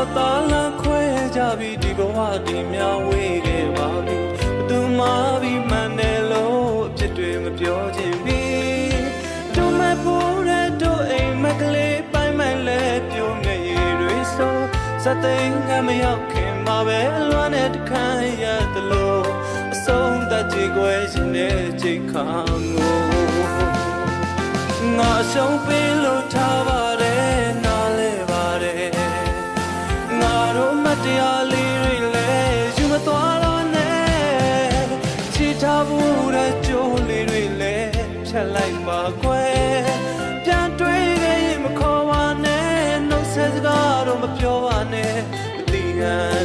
တော့တာလန်ခွဲကြပြီးဒီဘဝဒီများဝေးခဲ့ပါပြီသူမှပြီးမှန်တယ်လို့အဖြစ်တွေမပြောချင်ဘူးတို့မဖို့တဲ့တို့အိမ်မကလေးပိုင်းမှလဲပြုံးနေရတွေဆိုစတဲ့ငါမရောက်ခင်မှာပဲလွမ်းတဲ့တခါရတယ်လို့အဆုံးသတ်ကြွယ်ရှင်တဲ့ချိန်ခါငိုငါရှုံးပေးလို့ထားပါတယ်နားလဲပါတယ်ငါတို့မတရားလေးတွေလည်းယူမသွားတော့နဲ့ချစ်ထားဖို့တဲ့ကြိုးလေးတွေလည်းဖြတ်လိုက်ပါကွယ်ပြန်တွေ့ခဲ့ရင်မခေါ်ပါနဲ့နှုတ်ဆက်စကားတော့မပြောပါနဲ့မသိဟန်